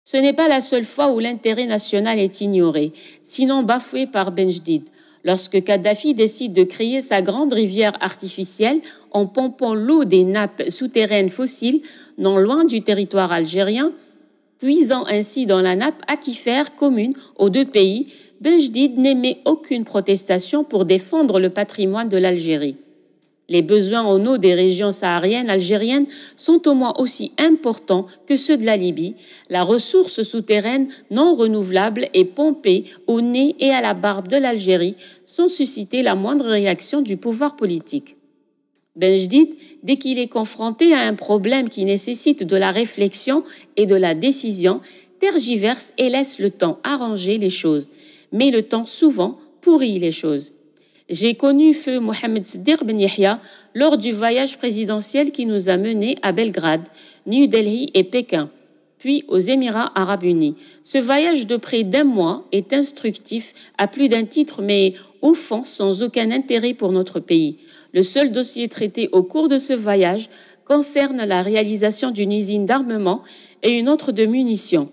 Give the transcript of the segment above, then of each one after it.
Ce n'est pas la seule fois où l'intérêt national est ignoré, sinon bafoué par Benjdid. Lorsque Kadhafi décide de créer sa grande rivière artificielle en pompant l'eau des nappes souterraines fossiles non loin du territoire algérien, puisant ainsi dans la nappe aquifère commune aux deux pays, Benjdid n'émet aucune protestation pour défendre le patrimoine de l'Algérie. Les besoins en eau des régions sahariennes algériennes sont au moins aussi importants que ceux de la Libye. La ressource souterraine non renouvelable est pompée au nez et à la barbe de l'Algérie sans susciter la moindre réaction du pouvoir politique. Benjdid, dès qu'il est confronté à un problème qui nécessite de la réflexion et de la décision, tergiverse et laisse le temps arranger les choses. Mais le temps souvent pourrit les choses. J'ai connu feu Mohamed Sdir Ben Yahya lors du voyage présidentiel qui nous a menés à Belgrade, New Delhi et Pékin, puis aux Émirats arabes unis. Ce voyage de près d'un mois est instructif à plus d'un titre, mais au fond sans aucun intérêt pour notre pays. Le seul dossier traité au cours de ce voyage concerne la réalisation d'une usine d'armement et une autre de munitions.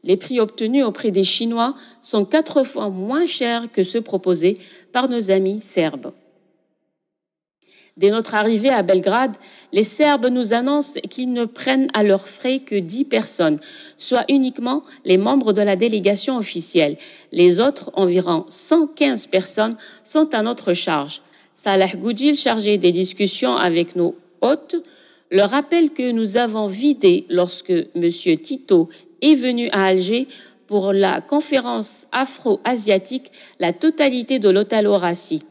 Les prix obtenus auprès des Chinois sont 4 fois moins chers que ceux proposés par nos amis serbes. Dès notre arrivée à Belgrade, les Serbes nous annoncent qu'ils ne prennent à leurs frais que 10 personnes, soit uniquement les membres de la délégation officielle. Les autres, environ 115 personnes, sont à notre charge. Salah Goudjil, chargé des discussions avec nos hôtes, leur rappelle que nous avons vidé lorsque M. Tito est venu à Alger pour la conférence afro-asiatique la totalité de l'hôtel Horaci.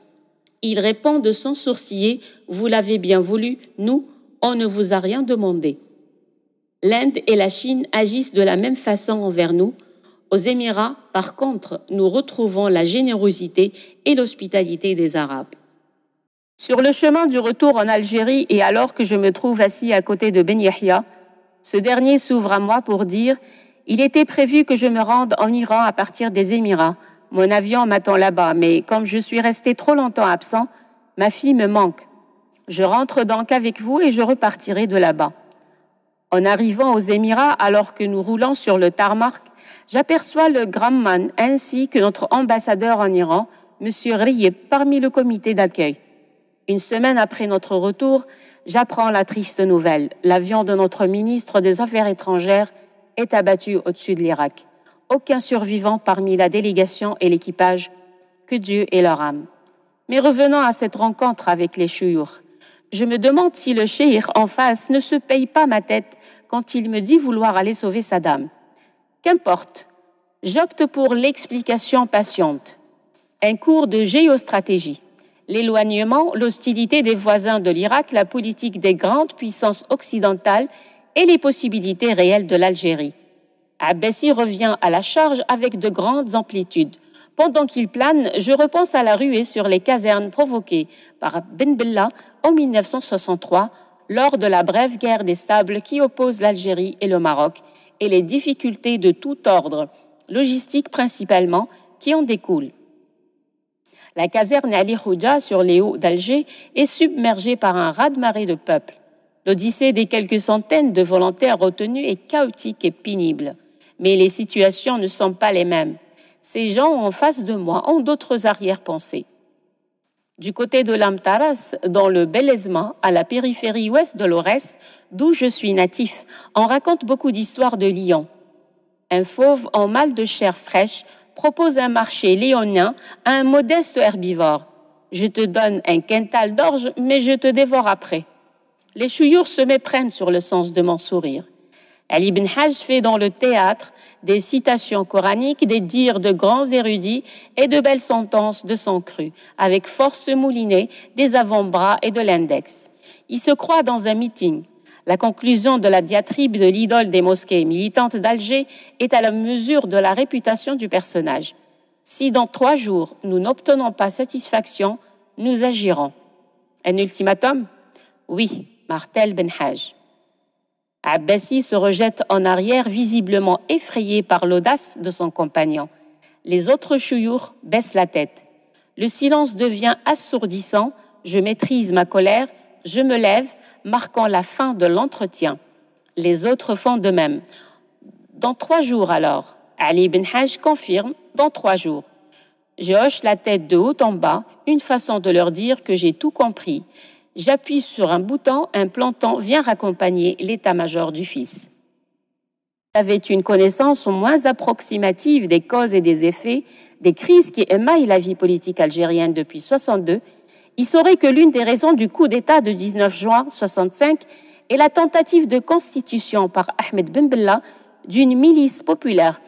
Il répond de sans sourciller « Vous l'avez bien voulu, nous, on ne vous a rien demandé ». L'Inde et la Chine agissent de la même façon envers nous. Aux Émirats, par contre, nous retrouvons la générosité et l'hospitalité des Arabes. Sur le chemin du retour en Algérie et alors que je me trouve assis à côté de Ben Yahya, ce dernier s'ouvre à moi pour dire « Il était prévu que je me rende en Iran à partir des Émirats. Mon avion m'attend là-bas, mais comme je suis resté trop longtemps absent, ma fille me manque. Je rentre donc avec vous et je repartirai de là-bas. » En arrivant aux Émirats, alors que nous roulons sur le tarmac, j'aperçois le Gramman ainsi que notre ambassadeur en Iran, M. Riyeb, parmi le comité d'accueil. Une semaine après notre retour, j'apprends la triste nouvelle. L'avion de notre ministre des Affaires étrangères est abattu au-dessus de l'Irak. Aucun survivant parmi la délégation et l'équipage. Que Dieu ait leur âme. Mais revenons à cette rencontre avec les chouyours. Je me demande si le cheikh en face ne se paye pas ma tête quand il me dit vouloir aller sauver sa dame. Qu'importe, j'opte pour l'explication patiente. Un cours de géostratégie. L'éloignement, l'hostilité des voisins de l'Irak, la politique des grandes puissances occidentales et les possibilités réelles de l'Algérie. Abbassi revient à la charge avec de grandes amplitudes. Pendant qu'il plane, je repense à la ruée sur les casernes provoquées par Ben Bella en 1963 lors de la brève guerre des sables qui oppose l'Algérie et le Maroc et les difficultés de tout ordre, logistique principalement, qui en découlent. La caserne Ali Khouja sur les hauts d'Alger est submergée par un raz-de-marée de peuple. L'odyssée des quelques centaines de volontaires retenus est chaotique et pénible. Mais les situations ne sont pas les mêmes. Ces gens en face de moi ont d'autres arrière-pensées. Du côté de l'Amtaras, dans le Bel-Esma, à la périphérie ouest de l'Aurès, d'où je suis natif, on raconte beaucoup d'histoires de lions. Un fauve en mal de chair fraîche propose un marché léonien à un modeste herbivore. Je te donne un quintal d'orge, mais je te dévore après. Les chouyours se méprennent sur le sens de mon sourire. Ali ibn Hajj fait dans le théâtre des citations coraniques, des dires de grands érudits et de belles sentences de sang cru, avec force moulinée des avant-bras et de l'index. Il se croit dans un meeting. La conclusion de la diatribe de l'idole des mosquées militantes d'Alger est à la mesure de la réputation du personnage. Si dans 3 jours, nous n'obtenons pas satisfaction, nous agirons. Un ultimatum ? Oui, martèle Ben Hajj. Abbassi se rejette en arrière, visiblement effrayé par l'audace de son compagnon. Les autres chouyours baissent la tête. Le silence devient assourdissant, je maîtrise ma colère, je me lève, marquant la fin de l'entretien. Les autres font de même. Dans 3 jours alors. Ali ibn Hajj confirme, dans 3 jours. Je hoche la tête de haut en bas, une façon de leur dire que j'ai tout compris. J'appuie sur un bouton, un planton vient raccompagner l'état-major du fils. Avait une connaissance au moins approximative des causes et des effets des crises qui émaillent la vie politique algérienne depuis 1962, il saurait que l'une des raisons du coup d'État de 19 juin 1965 est la tentative de constitution par Ahmed Ben Bella d'une milice populaire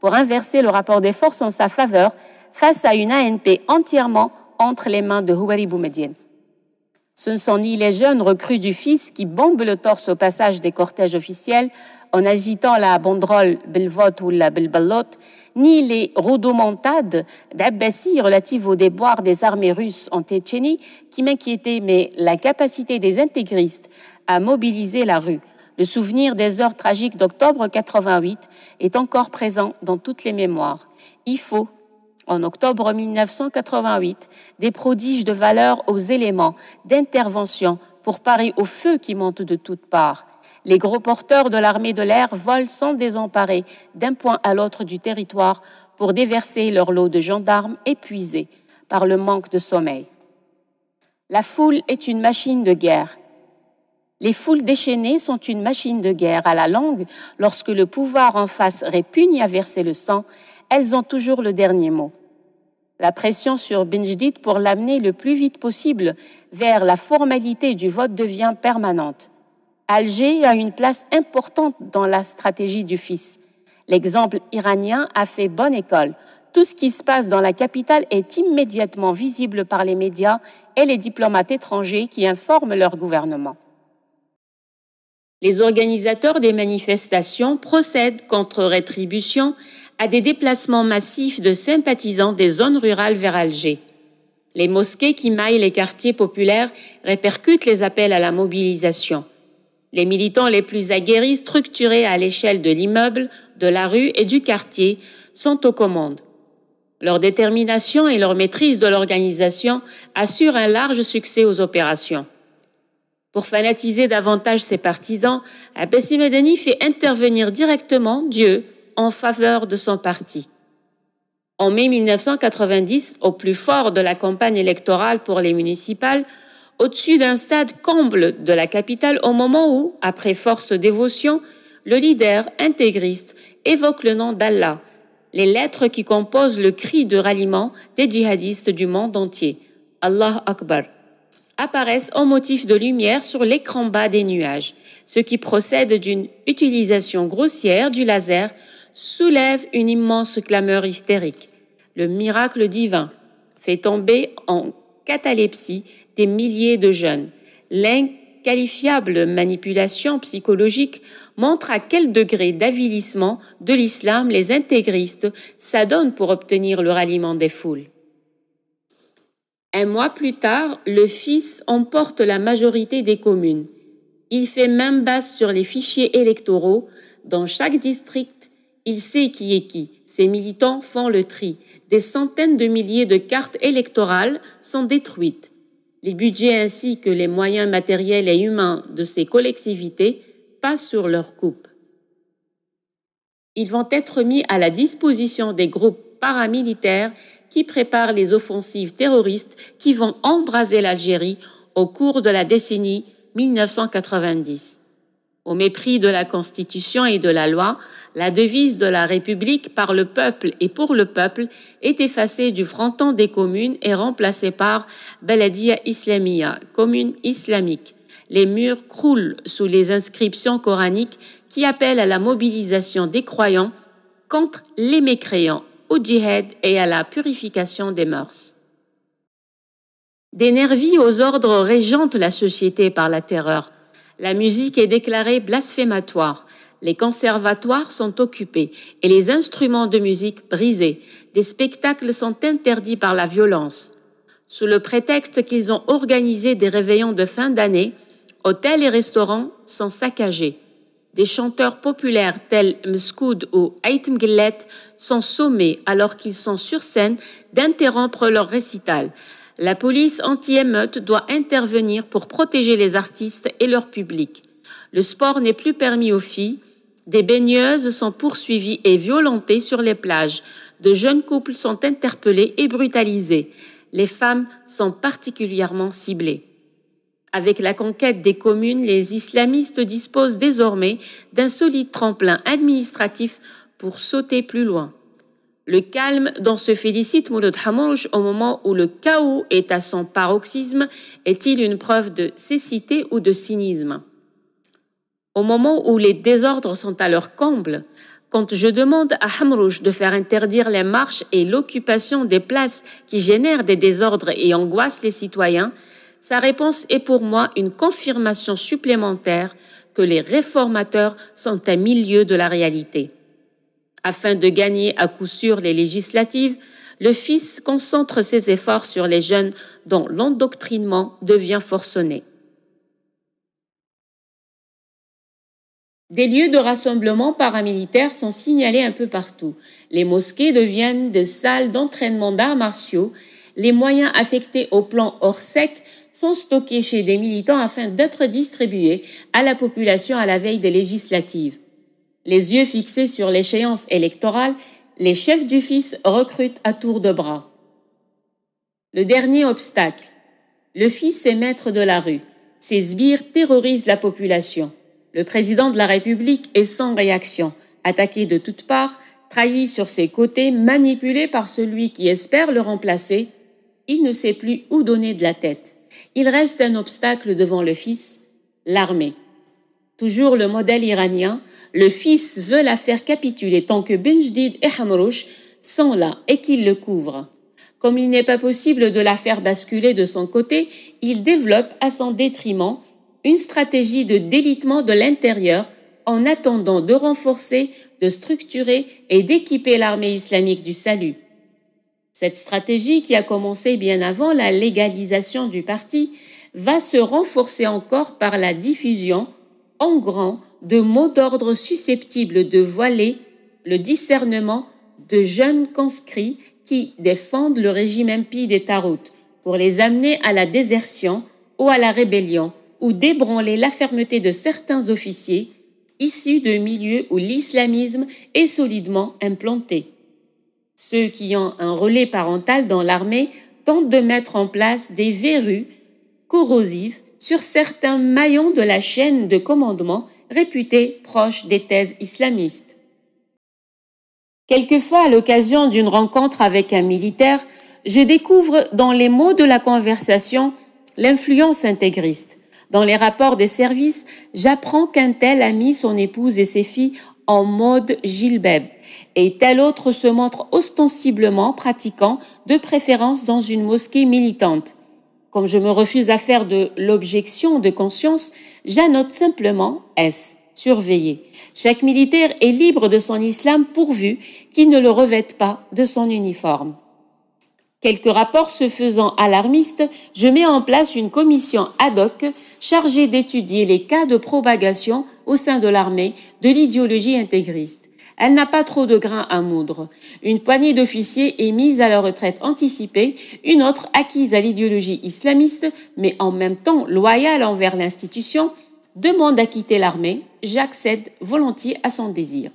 pour inverser le rapport des forces en sa faveur face à une ANP entièrement entre les mains de Houari Boumediene. Ce ne sont ni les jeunes recrues du fils qui bombent le torse au passage des cortèges officiels en agitant la banderole Belvote ou la Belbalote, ni les rodomontades d'Abbassi relatives au déboire des armées russes en Tchétchénie qui m'inquiétaient, mais la capacité des intégristes à mobiliser la rue. Le souvenir des heures tragiques d'octobre 88 est encore présent dans toutes les mémoires. Il faut, en octobre 1988, des prodiges de valeur aux éléments d'intervention pour parer au feu qui monte de toutes parts. Les gros porteurs de l'armée de l'air volent sans désemparer d'un point à l'autre du territoire pour déverser leur lot de gendarmes épuisés par le manque de sommeil. La foule est une machine de guerre. Les foules déchaînées sont une machine de guerre. À la longue, lorsque le pouvoir en face répugne à verser le sang, elles ont toujours le dernier mot. La pression sur Benjdid pour l'amener le plus vite possible vers la formalité du vote devient permanente. Alger a une place importante dans la stratégie du fils. L'exemple iranien a fait bonne école. Tout ce qui se passe dans la capitale est immédiatement visible par les médias et les diplomates étrangers qui informent leur gouvernement. Les organisateurs des manifestations procèdent contre rétribution à des déplacements massifs de sympathisants des zones rurales vers Alger. Les mosquées qui maillent les quartiers populaires répercutent les appels à la mobilisation. Les militants les plus aguerris, structurés à l'échelle de l'immeuble, de la rue et du quartier, sont aux commandes. Leur détermination et leur maîtrise de l'organisation assurent un large succès aux opérations. Pour fanatiser davantage ses partisans, Abbassi Medani fait intervenir directement Dieu en faveur de son parti. En mai 1990, au plus fort de la campagne électorale pour les municipales, au-dessus d'un stade comble de la capitale, au moment où, après force dévotion, le leader intégriste évoque le nom d'Allah, les lettres qui composent le cri de ralliement des djihadistes du monde entier, Allah Akbar, apparaissent en motif de lumière sur l'écran bas des nuages. Ce qui procède d'une utilisation grossière du laser soulève une immense clameur hystérique. Le miracle divin fait tomber en catalepsie des milliers de jeunes. L'inqualifiable manipulation psychologique montre à quel degré d'avilissement de l'islam les intégristes s'adonnent pour obtenir le ralliement des foules. Un mois plus tard, le fils emporte la majorité des communes. Il fait main basse sur les fichiers électoraux. Dans chaque district, il sait qui est qui. Ses militants font le tri. Des centaines de milliers de cartes électorales sont détruites. Les budgets ainsi que les moyens matériels et humains de ces collectivités passent sur leur coupe. Ils vont être mis à la disposition des groupes paramilitaires qui préparent les offensives terroristes qui vont embraser l'Algérie au cours de la décennie 1990. Au mépris de la Constitution et de la loi, la devise de la République par le peuple et pour le peuple est effacée du fronton des communes et remplacée par Beladia Islamia, commune islamique. Les murs croulent sous les inscriptions coraniques qui appellent à la mobilisation des croyants contre les mécréants, au djihad et à la purification des mœurs. Des nervis aux ordres régentent la société par la terreur. La musique est déclarée blasphématoire. Les conservatoires sont occupés et les instruments de musique brisés. Des spectacles sont interdits par la violence. Sous le prétexte qu'ils ont organisé des réveillons de fin d'année, hôtels et restaurants sont saccagés. Des chanteurs populaires tels Mskoud ou Ait Mgellet sont sommés alors qu'ils sont sur scène d'interrompre leur récital. La police anti-émeute doit intervenir pour protéger les artistes et leur public. Le sport n'est plus permis aux filles. Des baigneuses sont poursuivies et violentées sur les plages. De jeunes couples sont interpellés et brutalisés. Les femmes sont particulièrement ciblées. Avec la conquête des communes, les islamistes disposent désormais d'un solide tremplin administratif pour sauter plus loin. Le calme dont se félicite Mouloud Hamouch au moment où le chaos est à son paroxysme est-il une preuve de cécité ou de cynisme? Au moment où les désordres sont à leur comble, quand je demande à Hamrouch de faire interdire les marches et l'occupation des places qui génèrent des désordres et angoissent les citoyens, sa réponse est pour moi une confirmation supplémentaire que les réformateurs sont à milieu de la réalité. Afin de gagner à coup sûr les législatives, le fils concentre ses efforts sur les jeunes dont l'endoctrinement devient forcené. Des lieux de rassemblement paramilitaires sont signalés un peu partout. Les mosquées deviennent des salles d'entraînement d'arts martiaux. Les moyens affectés au plan Orsec sont stockés chez des militants afin d'être distribués à la population à la veille des législatives. Les yeux fixés sur l'échéance électorale, les chefs du fils recrutent à tour de bras. Le dernier obstacle. Le fils est maître de la rue. Ses sbires terrorisent la population. Le président de la République est sans réaction, attaqué de toutes parts, trahi sur ses côtés, manipulé par celui qui espère le remplacer. Il ne sait plus où donner de la tête. Il reste un obstacle devant le fils, l'armée. Toujours le modèle iranien, le fils veut la faire capituler tant que Benjdid et Hamrouch sont là et qu'ils le couvrent. Comme il n'est pas possible de la faire basculer de son côté, il développe à son détriment une stratégie de délitement de l'intérieur en attendant de renforcer, de structurer et d'équiper l'armée islamique du salut. Cette stratégie, qui a commencé bien avant la légalisation du parti, va se renforcer encore par la diffusion en grand de mots d'ordre susceptibles de voiler le discernement de jeunes conscrits qui défendent le régime impie des Tarout pour les amener à la désertion ou à la rébellion, ou d'ébranler la fermeté de certains officiers issus de milieux où l'islamisme est solidement implanté. Ceux qui ont un relais parental dans l'armée tentent de mettre en place des verrues corrosifs sur certains maillons de la chaîne de commandement réputés proches des thèses islamistes. Quelquefois, à l'occasion d'une rencontre avec un militaire, je découvre dans les mots de la conversation l'influence intégriste. Dans les rapports des services, j'apprends qu'un tel a mis son épouse et ses filles en mode gilbeb, et tel autre se montre ostensiblement pratiquant, de préférence dans une mosquée militante. Comme je me refuse à faire de l'objection de conscience, j'annote simplement S, surveiller. Chaque militaire est libre de son islam pourvu qu'il ne le revête pas de son uniforme. Quelques rapports se faisant alarmistes, je mets en place une commission ad hoc chargée d'étudier les cas de propagation au sein de l'armée de l'idéologie intégriste. Elle n'a pas trop de grain à moudre. Une poignée d'officiers est mise à la retraite anticipée, une autre acquise à l'idéologie islamiste, mais en même temps loyale envers l'institution, demande à quitter l'armée. J'accède volontiers à son désir.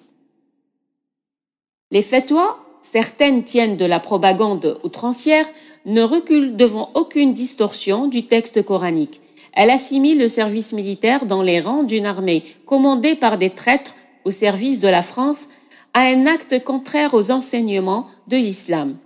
Les fatwas, certaines tiennent de la propagande outrancière, ne reculent devant aucune distorsion du texte coranique. Elle assimile le service militaire dans les rangs d'une armée commandée par des traîtres au service de la France à un acte contraire aux enseignements de l'islam.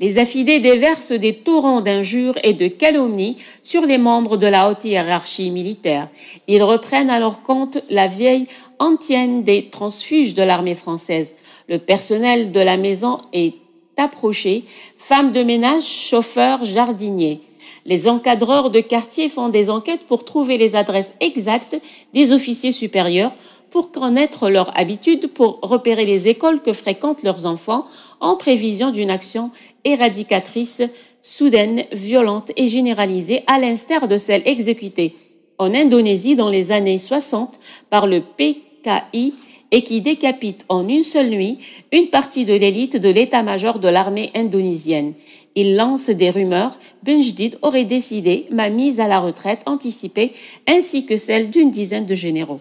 Les affidés déversent des torrents d'injures et de calomnies sur les membres de la haute hiérarchie militaire. Ils reprennent à leur compte la vieille antienne des transfuges de l'armée française. Le personnel de la maison est approché, femmes de ménage, chauffeurs, jardiniers. Les encadreurs de quartier font des enquêtes pour trouver les adresses exactes des officiers supérieurs, pour connaître leur habitude, pour repérer les écoles que fréquentent leurs enfants, en prévision d'une action éradicatrice, soudaine, violente et généralisée, à l'instar de celle exécutée en Indonésie dans les années 60 par le PKI et qui décapite en une seule nuit une partie de l'élite de l'état-major de l'armée indonésienne. Il lance des rumeurs. Benjdid aurait décidé ma mise à la retraite anticipée ainsi que celle d'une dizaine de généraux.